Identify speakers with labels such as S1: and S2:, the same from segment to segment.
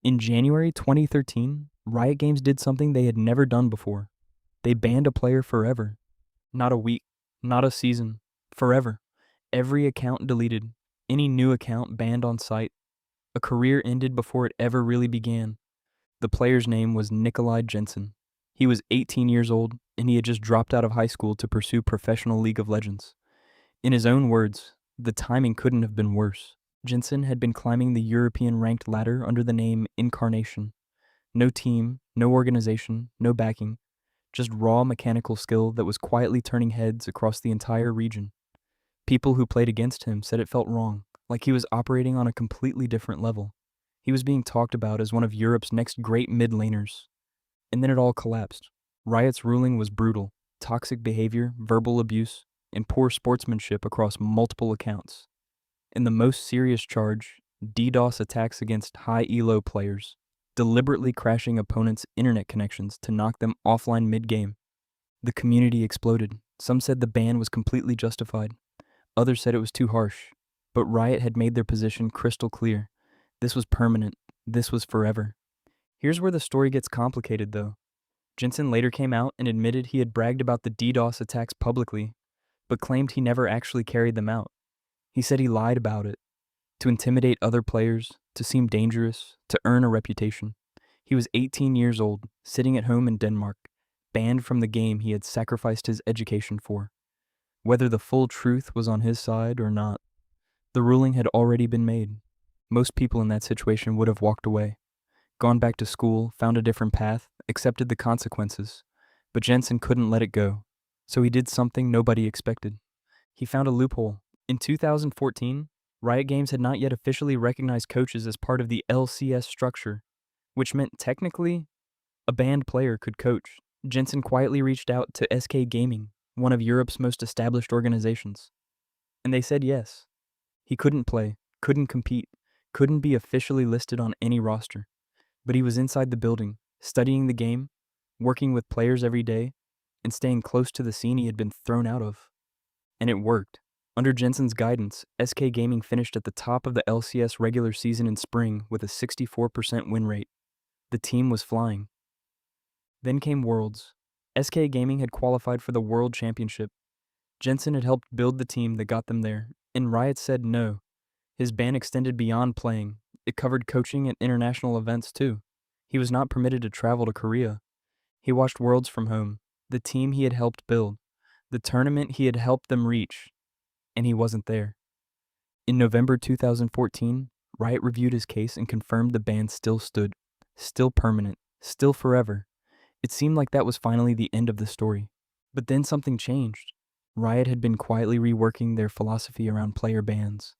S1: In January 2013, Riot Games did something they had never done before. They banned a player forever. Not a week, not a season, forever. Every account deleted, any new account banned on site. A career ended before it ever really began. The player's name was Nicolaj Jensen. He was 18 years old, and he had just dropped out of high school to pursue professional League of Legends. In his own words, the timing couldn't have been worse. Jensen had been climbing the European ranked ladder under the name Incarnation. No team, no organization, no backing, just raw mechanical skill that was quietly turning heads across the entire region. People who played against him said it felt wrong, like he was operating on a completely different level. He was being talked about as one of Europe's next great mid-laners. And then it all collapsed. Riot's ruling was brutal: toxic behavior, verbal abuse, and poor sportsmanship across multiple accounts. And the most serious charge, DDoS attacks against high elo players, deliberately crashing opponents' internet connections to knock them offline mid-game. The community exploded. Some said the ban was completely justified. Others said it was too harsh. But Riot had made their position crystal clear. This was permanent. This was forever. Here's where the story gets complicated, though. Jensen later came out and admitted he had bragged about the DDoS attacks publicly, but claimed he never actually carried them out. He said he lied about it, to intimidate other players, to seem dangerous, to earn a reputation. He was 18 years old, sitting at home in Denmark, banned from the game he had sacrificed his education for. Whether the full truth was on his side or not, the ruling had already been made. Most people in that situation would have walked away, gone back to school, found a different path, accepted the consequences. But Jensen couldn't let it go, so he did something nobody expected. He found a loophole. In 2014, Riot Games had not yet officially recognized coaches as part of the LCS structure, which meant technically a banned player could coach. Jensen quietly reached out to SK Gaming, one of Europe's most established organizations, and they said yes. He couldn't play, couldn't compete, couldn't be officially listed on any roster, but he was inside the building, studying the game, working with players every day, and staying close to the scene he had been thrown out of. And it worked. Under Jensen's guidance, SK Gaming finished at the top of the LCS regular season in spring with a 64% win rate. The team was flying. Then came Worlds. SK Gaming had qualified for the World Championship. Jensen had helped build the team that got them there, and Riot said no. His ban extended beyond playing. It covered coaching at international events too. He was not permitted to travel to Korea. He watched Worlds from home, the team he had helped build, the tournament he had helped them reach, and he wasn't there. In November 2014, Riot reviewed his case and confirmed the ban still stood, still permanent, still forever. It seemed like that was finally the end of the story. But then something changed. Riot had been quietly reworking their philosophy around player bans.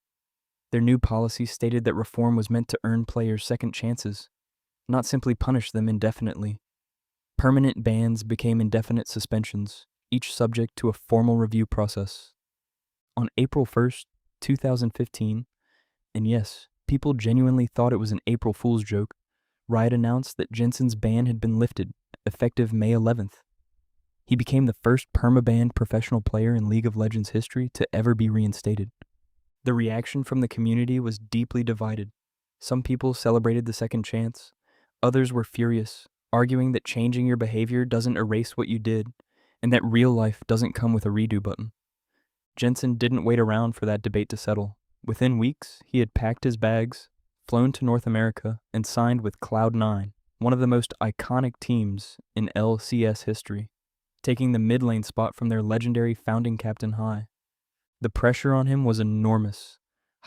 S1: Their new policy stated that reform was meant to earn players second chances, not simply punish them indefinitely. Permanent bans became indefinite suspensions, each subject to a formal review process. On April 1st, 2015, and yes, people genuinely thought it was an April Fool's joke, Riot announced that Jensen's ban had been lifted, effective May 11th. He became the first permabanned professional player in League of Legends history to ever be reinstated. The reaction from the community was deeply divided. Some people celebrated the second chance. Others were furious, arguing that changing your behavior doesn't erase what you did, and that real life doesn't come with a redo button. Jensen didn't wait around for that debate to settle. Within weeks, he had packed his bags, flown to North America, and signed with Cloud9, one of the most iconic teams in LCS history, taking the mid lane spot from their legendary founding captain He. The pressure on him was enormous.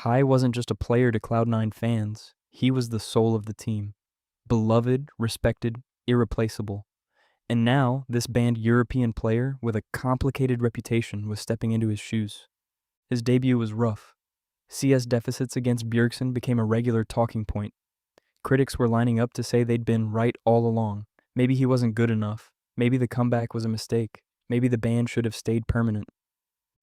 S1: He wasn't just a player to Cloud9 fans, he was the soul of the team. Beloved, respected, irreplaceable. And now, this banned European player with a complicated reputation was stepping into his shoes. His debut was rough. CS deficits against Bjergsen became a regular talking point. Critics were lining up to say they'd been right all along. Maybe he wasn't good enough. Maybe the comeback was a mistake. Maybe the ban should have stayed permanent.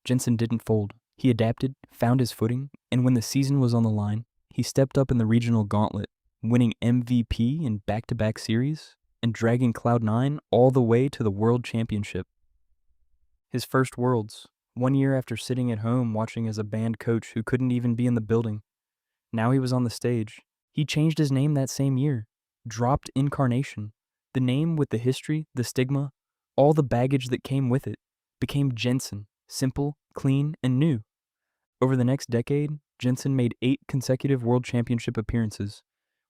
S1: Jensen didn't fold. He adapted, found his footing, and when the season was on the line, he stepped up in the regional gauntlet, winning MVP in back-to-back series and dragging Cloud9 all the way to the World Championship. His first Worlds, 1 year after sitting at home watching as a banned coach who couldn't even be in the building. Now he was on the stage. He changed his name that same year, dropped Incarnation, the name with the history, the stigma, all the baggage that came with it, became Jensen, simple, clean, and new. Over the next decade, Jensen made 8 consecutive World Championship appearances,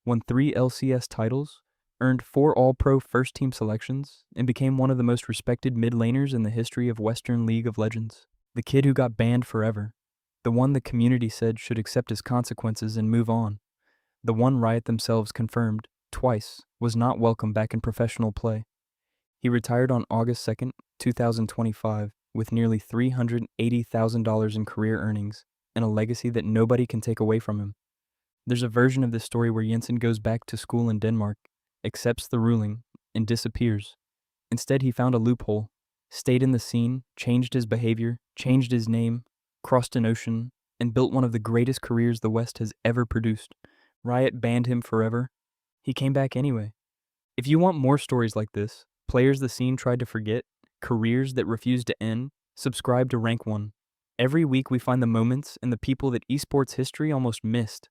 S1: won 3 LCS titles, earned 4 All-Pro first-team selections, and became one of the most respected mid-laners in the history of Western League of Legends. The kid who got banned forever. The one the community said should accept his consequences and move on. The one Riot themselves confirmed, twice, was not welcome back in professional play. He retired on August 2nd, 2025, with nearly $380,000 in career earnings and a legacy that nobody can take away from him. There's a version of this story where Jensen goes back to school in Denmark, accepts the ruling, and disappears. Instead, he found a loophole, stayed in the scene, changed his behavior, changed his name, crossed an ocean, and built one of the greatest careers the West has ever produced. Riot banned him forever. He came back anyway. If you want more stories like this, players the scene tried to forget, careers that refused to end, subscribe to RankOne. Every week we find the moments and the people that esports history almost missed.